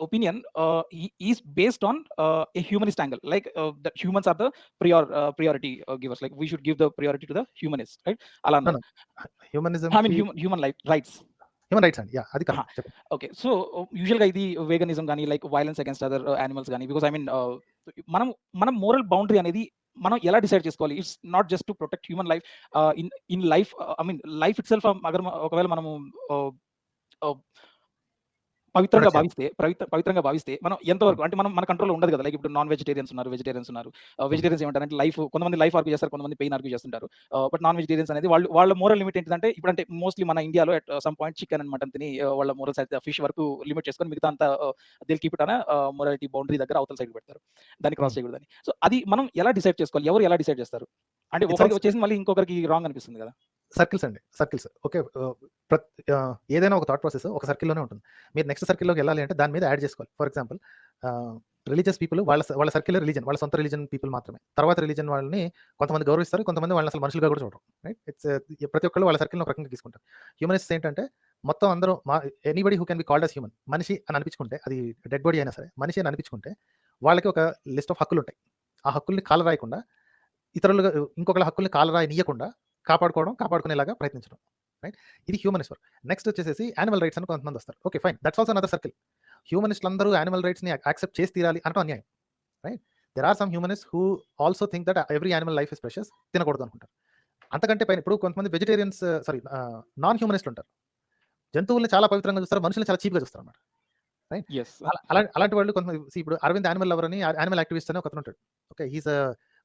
opinion is based on a humanist angle, like that humans are the priority givers, like we should give the priority to the humanists, right? Ala No, annaru. no. Humanism I mean human life rights. Human rights అండి. Yeah, అది correct చెప్పండి. Okay. So యూజువల్గా ఇది వేగనిజం కానీ, like violence against other animals కానీ, because I mean మనం moral boundary అనేది మనం ఎలా డిసైడ్ చేసుకోవాలి? It's not just to protect human life in life, I mean life it self. ఒకవేళ మనము పవిత్రంగా భావిస్తే మనం ఎంతవరకు అంటే మన కంట్రోల్ ఉండదు కదా. లైక్ ఇప్పుడు నాన్ వెజిటేరియన్స్ ఉన్నారు, వెజిటేరియన్స్ ఏమంటారంటే లైఫ్, కొంతమంది లైఫ్ ఆర్గ్యూ చేస్తారు, కొంతమంది పెయిన్ ఆర్గ్యూ చేస్తుంటారు. బట్ నాన్ వెజిటేరియన్స్ అనేది వాళ్ళ మోరల్ లిమిట్ ఏంటంటే, ఇప్పుడు అంటే మోస్ట్లీ మన ఇండియాలో at some point chicken and mutton తిని వాళ్ళ మోరల్స్ అయితే ఫిష్ వరకు లిమిట్ చేసుకొని మిగతా అంతా దిల్ కీప్ ఇట్ అనే మొరాలిటీ బౌండరీ దగ్గర అవతల సైడ్ పెడతారు, దాన్ని క్రాస్ చేయకూడదని. సో అది మనం ఎలా డిసైడ్ చేసుకోవాలి? ఎవరు ఎలా డిసైడ్ చేస్తారు? అంటే ఒకరికి వచ్చేసి మళ్ళీ ఇంకొకరికి రాంగ్ అనిపిస్తుంది కదా. సర్కిల్స్ అండి, సర్కిల్స్. ఓకే, ఏదైనా ఒక థాట్ ప్రాసెస్ ఒక సర్కిల్లోనే ఉంటుంది. మీరు నెక్స్ట్ సర్కిల్లోకి వెళ్ళాలి అంటే దాని మీద యాడ్ చేసుకోవాలి. ఫర్ ఎగ్జాంపుల్, రిలీజియస్ పీపుల్ వాళ్ళ సర్కిల్ రిలీజన్, వాళ్ళ సొంత రిలీజన్ పీపుల్ మాత్రమే. తర్వాత రిలీజన్ వాళ్ళని కొంతమంది గౌరవిస్తారు, కొంతమంది వాళ్ళని అసలు మనుషులుగా కూడా చూడరు. రైట్? ప్రతి ఒక్కళ్ళు వాళ్ళ సర్కిల్ని ఒక రకంగా తీసుకుంటారు. హ్యూమనిస్ట్ ఏంటంటే మొత్తం అందరూ anybody who can be called as human, మనిషి అని అనిపించుకుంటే, అది డెడ్ బాడీ అయినా సరే మనిషి అని అనిపించుకుంటే వాళ్ళకి ఒక లిస్ట్ ఆఫ్ హక్కులు ఉంటాయి. ఆ హక్కుల్ని కాలరాయకుండా, ఇతరులుగా ఇంకొకళ్ళ హక్కుల్ని కాలరాయనీయకుండా కాపాడుకునేలాగా ప్రయత్నించడం. రైట్? ఇది హ్యూమనిస్ట్ వర్క్. నెక్స్ట్ వచ్చేసి యానిమల్ రైట్స్ అని కొంతమంది వస్తారు. Okay, fine, that's also another circle. హ్యూమనిస్టులు అందరూ యానిమల్ రైట్స్ని యాక్సెప్ట్ చేసి తీరాలి అంటే అన్యాయం. Right? There are some humanist who also think that every animal life is precious, తినకూడదు అనుకుంటారు. అంతకంటే పైన ఇప్పుడు కొంతమంది వెజిటేరియన్స్, నాన్ హ్యూమనిస్టులు ఉంటారు. జంతువుల్ని చాలా పవిత్రంగా చూస్తారు, మనుషుల్ని చాలా చీప్గా చూస్తారు అన్నమాట. రైట్? అలాంటి వాళ్ళు కొంతమంది, ఇప్పుడు అరవింద్ యానిమల్ లవర్ అని, యానిమల్ యాక్టివిస్ట్ అని ఒకరు ఉంటాడు. Okay, he's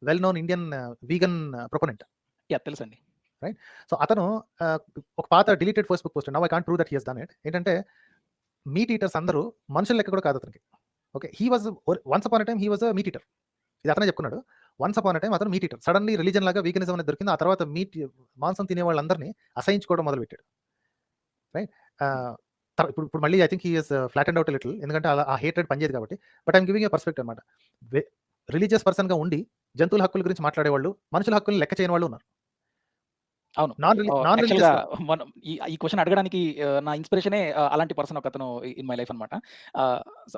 well known Indian vegan proponent. తెలుసండి. రైట్? సో అతను ఒక పాత deleted Facebook post, now I can't prove that he has done it, ఏంటంటే మీట్ ఈటర్స్ అందరూ మనుషుల లెక్క కూడా కాదు అతనికి. Okay, he was once upon a time he was a meet eater. ఇది అతనే చెప్పుకున్నాడు. వన్స్ అపాన్ ఎ టైమ్ అతను మీట్ ఈటర్. సడన్లీ రిలీజన్ లాగా వీగనిజం అనేది దొరికింది. ఆ తర్వాత మాంసం తినే వాళ్ళందరినీ అసహించుకోవడం మొదలుపెట్టాడు. రైట్? ఇప్పుడు మళ్ళీ I think he has flattened out little, ఎందుకంటే ఆ హేటెడ్ పనిచేది కాబట్టి. But I'm giving a perspective అనమాట. రిలీజియస్ పర్సన్గా ఉండి జంతువుల హక్కుల గురించి మాట్లాడేవాళ్ళు, మనుషుల హక్కుల్ని లెక్క చేయని వాళ్ళు ఉన్నారు. అవును. ఈ క్వశ్చన్ అడగడానికి నా ఇన్స్పిరేషనే అలాంటి పర్సన్ ఒకతను ఇన్ మై లైఫ్ అనమాట.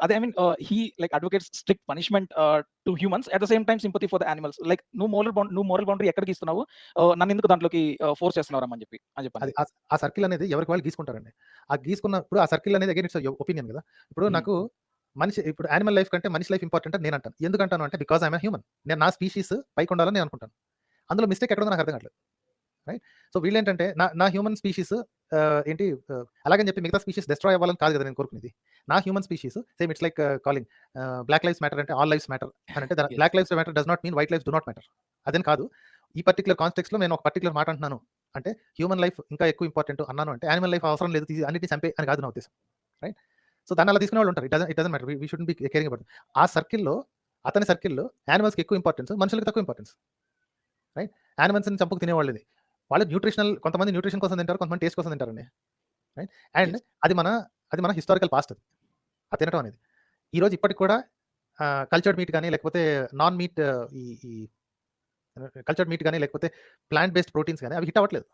అదే I mean he like advocates strict punishment to humans, at the same time sympathy for the animals. Like నువ్వు మోరల్ బౌండరీ ఎక్కడికి ఇస్తున్నావు, నన్ను ఎందుకు దాంట్లోకి ఫోర్స్ చేస్తున్నావు అని చెప్పి. ఆ సర్కిల్ అనేది ఎవరికి వాళ్ళు గీసుకుంటారండి. ఆ గీసుకున్నప్పుడు ఆ సర్కిల్ అనేది అగైన్ ఇట్స్ ఒపీనియన్ కదా. ఇప్పుడు నాకు ఇప్పుడు యానిమల్ లైఫ్ కంటే మనిషి లైఫ్ ఇంపార్టెంట్ అని నేను అంటాను. ఎందుకంటాను అంటే, బికాజ్ ఐఎమ్ హ్యూమన్. నేను నా స్పీషీస్ పైకి ఉండాలని నేను అనుకుంటాను. అందులో మిస్టేక్ ఎక్కడో నాకు అర్థం కావట్లేదు. రైట్? సో వీళ్ళు ఏంటంటే నా హ్యూమన్ స్పీషీస్ ఏంటి అలాగని చెప్పి మిగతా స్పీషీస్ డిస్ట్రాయ్ అవ్వాలని కాదు కదా నేను కోరుకునేది. నా human species same it's like calling black lives matter అంటే ఆల్ లైఫ్స్ మ్యాటర్ అని అంటే, black lives matter does not mean white lives do not matter. అదేం కాదు. ఈ పర్టికులర్ కాన్టెక్స్ట్ లో నేను ఒక పర్టికులర్ మాట అంటున్నాను అంటే, హ్యూమన్ లైఫ్ ఇంకా ఎక్కువ ఇంపార్టెంట్ అన్నాను అంటే, యానిమల్ లైఫ్ అవసరం లేదు, అన్నిటిని చంపే అని కాదు నా ఉద్దేశం. రైట్? సో దాన్ని అలా తీసుకునే వాళ్ళు ఉంటారు. It doesn't matter, we shouldn't be caring about. ఆ సర్కిల్లో, అతని సర్కిల్లో యానిమల్స్కి ఎక్కువ ఇంపార్టెన్స్, మనుషులకు తక్కువ ఇంపార్టెన్స్. రైట్? యానిమల్స్ని చంపుకు తినేవాళ్ళు, వాళ్ళు న్యూట్రిషనల్, కొంతమంది న్యూట్రిషన్ కోసం తింటారు, కొంతమంది టేస్ట్ కోసం తింటారండి. రైట్? అండ్ అది మన హిస్టారికల్ పాస్ట్. అది తినడం అనేది ఈరోజు ఇప్పటికి కూడా కల్చర్డ్ మీట్ కానీ, లేకపోతే నాన్ మీట్, ఈ కల్చర్డ్ మీట్ కానీ, లేకపోతే ప్లాంట్ బేస్డ్ ప్రోటీన్స్ కానీ అవి హిట్ అవ్వట్లేదు.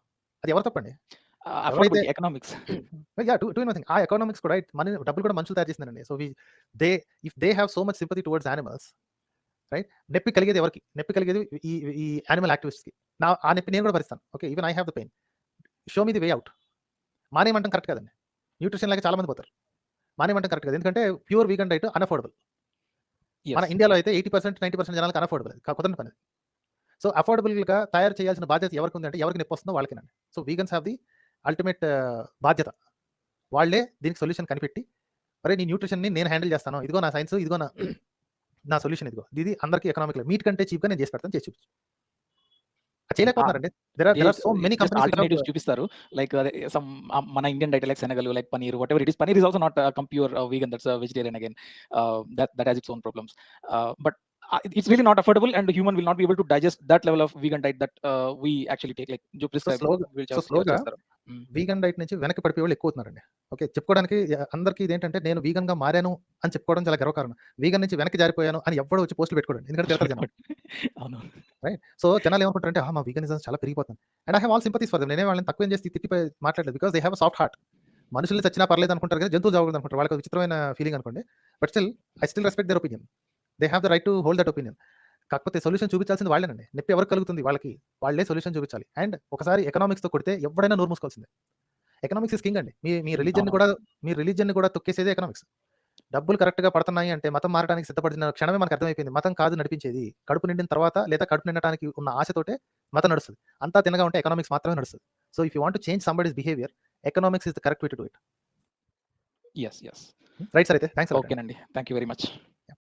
అది ఎవరు తప్పండి? ఎకనామిక్స్. ఆ ఎకనామిక్స్ కూడా డబ్బులు కూడా మనుషులు తయారు చేసిందండి. So if they have so much sympathy towards animals, right? నొప్పి కలిగేది ఎవరికి? నొప్పి కలిగేది ఈ యానిమల్ యాక్టివిస్ట్కి. ఆ నొప్పి నేను కూడా భరిస్తాను. Okay, even I have the pain. Show me the way out. మానేయమంటాం కరెక్ట్ కదండి. న్యూట్రిషన్ లాగా చాలా మంది పోతారు. మానేయమంటాం కరెక్ట్ కదా, ఎందుకంటే ప్యూర్ వీగన్ డైట్ అన్అఫోర్డబుల్. మన ఇండియాలో అయితే 80% 90% జనాలకు అన్అఫోర్డబుల్, కుదరని పని. సో అఫోర్డబుల్గా తయారు చేయాల్సిన బాధ్యత ఎవరికి ఉందంటే, ఎవరికి నొప్పి వస్తుందో వాళ్ళకేనండి. So vegans have the ultimate బాధ్యత. వాళ్ళే దీనికి సొల్యూషన్ కనిపెట్టి, అరే నీ న్యూట్రిషన్ని నేను హ్యాండిల్ చేస్తాను, ఇదిగో నా సైన్స్, ఇదిగో నా సొల్యూషన్, ఇదిగో ఇది అందరికీ ఎకనామిక్. మీట్ కంటే చీప్గా నేను చేసి పెడతాను, చేసి చూపించు. చేయలేకపోతున్నారండి. There are so many companies alternatives చూపిస్తారు. లైక్ మన ఇండియన్ డైట్ లైక్ శనగలు, like paneer, whatever it is. Paneer is also not pure vegan, that's vegetarian again. That has its own problems. But it's really not affordable, and the human will not be able to digest that level of vegan diet that we actually take, like jo prescribe. So slowగా vegan diet నుంచి వెనక్కి పడిపోయే వాళ్ళు ఎక్కువ అవుతున్నారండి. Okay, చెప్పుకోవడానికి అందరికీ ఇదేంటంటే, నేను వీగన్ గా మారాను అని చెప్పుకోవడం చాలా గర్వకారణం. వీగన్ నుంచి వెనక్కి జారిపోయాను అని ఎవడో వచ్చి పోస్టులు పెట్టుకోండి, ఎందుకంటే తిడతారు జనం. రైట్? సో జనాలు ఏమనుకుంటారంటే, మా వీగనిజం చాలా పెరిగిపోతుంది. And I have all sympathies for them. నేనే వాళ్ళని తక్కువ చేసి తిట్టిపోయి మాట్లాడలేదు, because they have a soft heart. మనుషులు చచ్చినా పర్లేదు అనుకుంటారు కదా, జంతువులు చావకూడదు అనుకుంటారు. వాళ్ళకి విచిత్రమైన ఫీలింగ్ అనుకోండి. But still I still respect there opinion. They have the right to hold that opinion. కాకపోతే సొల్యూషన్ చూపించాల్సింది వాళ్ళేనండి. నొప్పి ఎవరికి కలుగుతుంది? వాళ్ళకి. వాళ్ళే సొల్యూషన్ చూపించాలి. అండ్ ఒకసారి ఎకనామిక్స్‌తో కొడితే ఎవడైనా నోరు మూసుకోవాల్సిందే. ఎకనామిక్స్ ఇస్ కింగ్ అండి. మీ రిలీజియన్‌ని కూడా తొక్కేసేదే ఎకనామిక్స్. డబ్బులు కరెక్ట్‌గా పడుతున్నాయి అంటే మతం మారడానికి సిద్ధపడిన క్షణమే మనకు అర్థమైపోయింది. మతం కాదు నడిపించేది. కడుపు నిండిన తర్వాత లేదా కడుపు నిండటానికి ఉన్న ఆశతోటే మతం నడుస్తది. అంతా తినగా ఉంటే ఎకనామిక్స్ మాత్రమే నడుస్తది. So if you want to change somebody's behaviour, economics is the correct way to do it. Yes. Right sir. అయితే థాంక్స్ అలాట్ అండి. ఓకేనండి. Thank you very much.